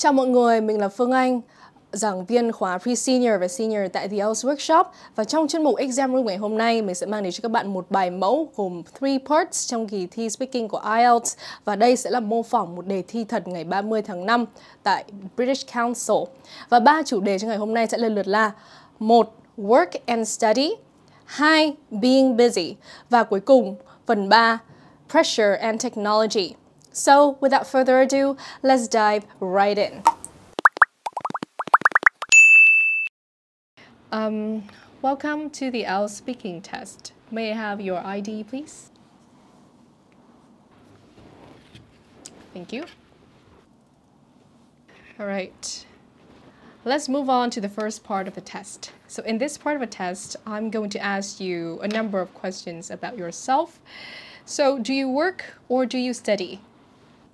Chào mọi người, mình là Phương Anh, giảng viên khóa Pre-Senior và Senior tại The IELTS Workshop. Và trong chuyên mục Exam Room ngày hôm nay, mình sẽ mang đến cho các bạn một bài mẫu gồm 3 parts trong kỳ thi Speaking của IELTS. Và đây sẽ là mô phỏng một đề thi thật ngày 30 tháng 5 tại British Council. Và 3 chủ đề cho ngày hôm nay sẽ lần lượt là 1. Work and Study, 2. Being Busy và cuối cùng phần 3. Pressure and Technology. So, without further ado, let's dive right in. Welcome to the IELTS speaking test. May I have your ID, please? Thank you. All right. Let's move on to the first part of the test. So in this part of the test, I'm going to ask you a number of questions about yourself. So, do you work or do you study?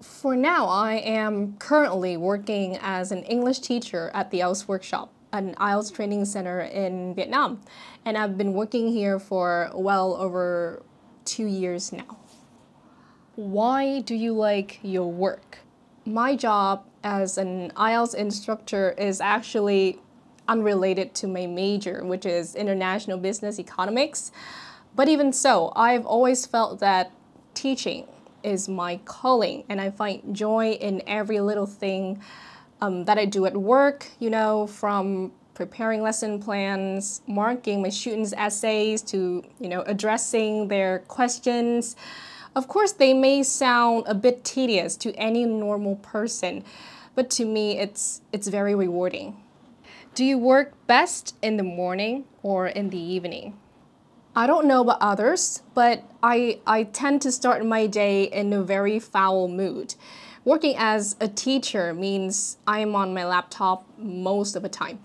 For now, I am currently working as an English teacher at the IELTS Workshop, an IELTS training center in Vietnam. And I've been working here for well over 2 years now. Why do you like your work? My job as an IELTS instructor is actually unrelated to my major, which is International Business Economics. But even so, I've always felt that teaching is my calling, and I find joy in every little thing that I do at work, you know, from preparing lesson plans, marking my students' essays, to, you know, addressing their questions. Of course, they may sound a bit tedious to any normal person, but to me, it's very rewarding. Do you work best in the morning or in the evening? I don't know about others, but I tend to start my day in a very foul mood. Working as a teacher means I'm on my laptop most of the time,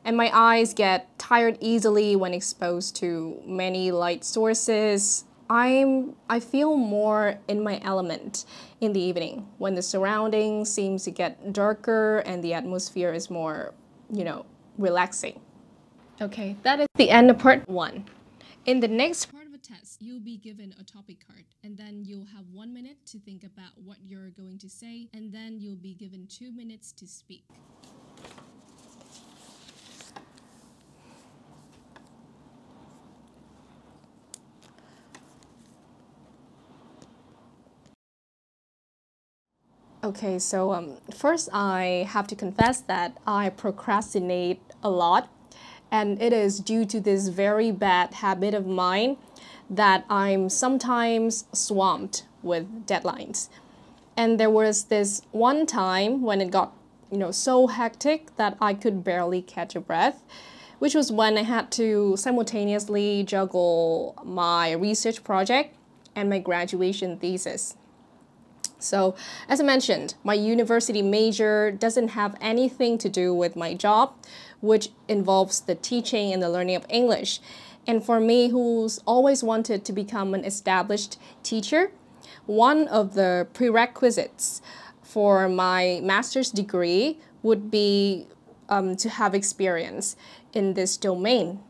and my eyes get tired easily when exposed to many light sources. I feel more in my element in the evening when the surroundings seems to get darker and the atmosphere is more, you know, relaxing. Okay, that is the end of part 1. In the next part of the test, you'll be given a topic card, and then you'll have 1 minute to think about what you're going to say, and then you'll be given 2 minutes to speak. Okay, so first I have to confess that I procrastinate a lot. And it is due to this very bad habit of mine that I'm sometimes swamped with deadlines. And there was this one time when it got, you know, so hectic that I could barely catch a breath, which was when I had to simultaneously juggle my research project and my graduation thesis. So, as I mentioned, my university major doesn't have anything to do with my job, which involves the teaching and the learning of English. And for me, who's always wanted to become an established teacher, one of the prerequisites for my master's degree would be to have experience in this domain.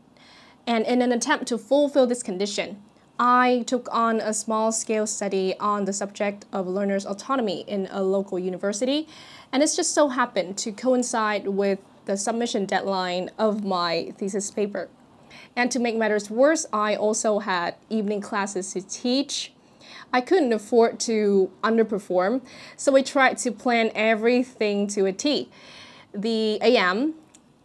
And in an attempt to fulfill this condition, I took on a small-scale study on the subject of learners' autonomy in a local university, and it's just so happened to coincide with the submission deadline of my thesis paper. And to make matters worse, I also had evening classes to teach. I couldn't afford to underperform, so I tried to plan everything to a T. The AM,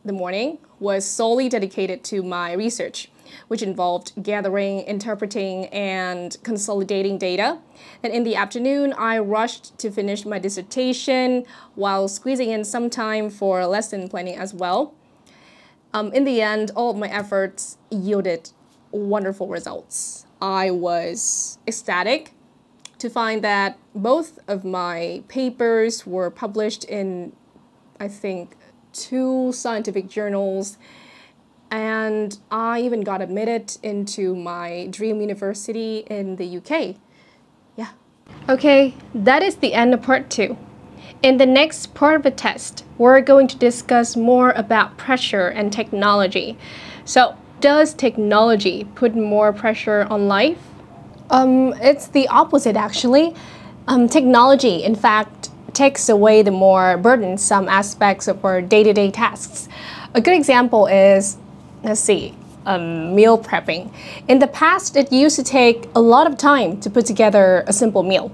the morning, was solely dedicated to my research, which involved gathering, interpreting, and consolidating data. And in the afternoon, I rushed to finish my dissertation while squeezing in some time for lesson planning as well. In the end, all of my efforts yielded wonderful results. I was ecstatic to find that both of my papers were published in, I think, 2 scientific journals, and I even got admitted into my dream university in the UK. Yeah. Okay, that is the end of part 2. In the next part of the test, we're going to discuss more about pressure and technology. So, does technology put more pressure on life? It's the opposite actually. Technology, in fact, takes away the more burdensome aspects of our day-to-day tasks. A good example is, let's see, meal prepping. In the past, it used to take a lot of time to put together a simple meal.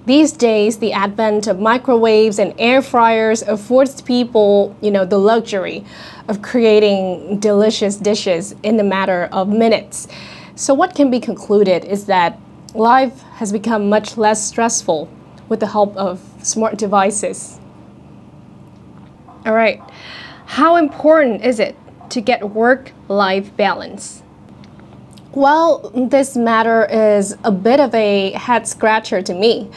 These days, the advent of microwaves and air fryers affords people, the luxury of creating delicious dishes in a matter of minutes. So what can be concluded is that life has become much less stressful with the help of smart devices. All right, how important is it to get work-life balance? Well, this matter is a bit of a head-scratcher to me.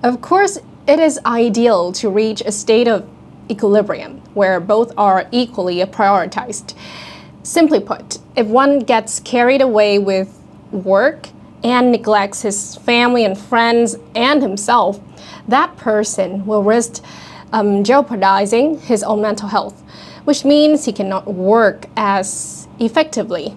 Of course, it is ideal to reach a state of equilibrium where both are equally prioritized. Simply put, if one gets carried away with work and neglects his family and friends and himself, that person will risk jeopardizing his own mental health, which means he cannot work as effectively.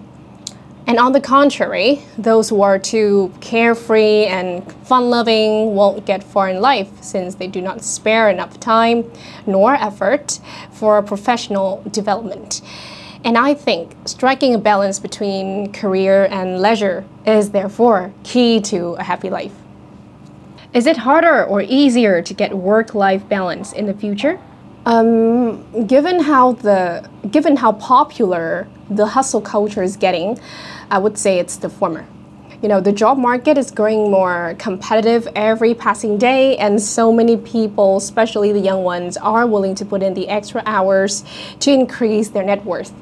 And on the contrary, those who are too carefree and fun-loving won't get far in life since they do not spare enough time nor effort for professional development. And I think striking a balance between career and leisure is therefore key to a happy life. Is it harder or easier to get work-life balance in the future? Given how popular the hustle culture is getting, I would say it's the former. The job market is growing more competitive every passing day, and so many people, especially the young ones, are willing to put in the extra hours to increase their net worth,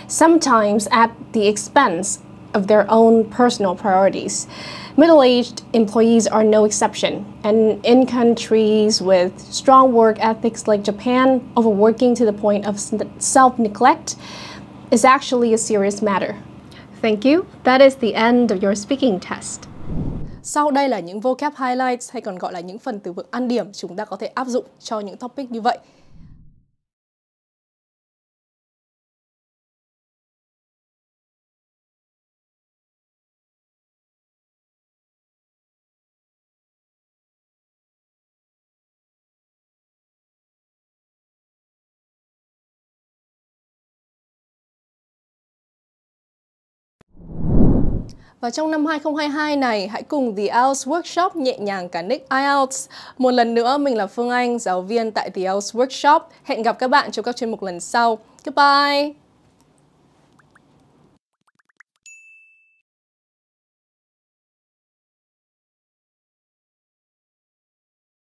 sometimes at the expense of their own personal priorities. Middle-aged employees are no exception, and in countries with strong work ethics like Japan, overworking to the point of self-neglect is actually a serious matter. Thank you. That is the end of your speaking test. Sau đây là những vocab highlights hay còn gọi là những phần từ vựng ăn điểm chúng ta có thể áp dụng cho những topic như vậy. Và trong năm 2022 này, hãy cùng The IELTS Workshop nhẹ nhàng cả nick IELTS. Một lần nữa, mình là Phương Anh, giáo viên tại The IELTS Workshop. Hẹn gặp các bạn trong các chuyên mục lần sau. Goodbye!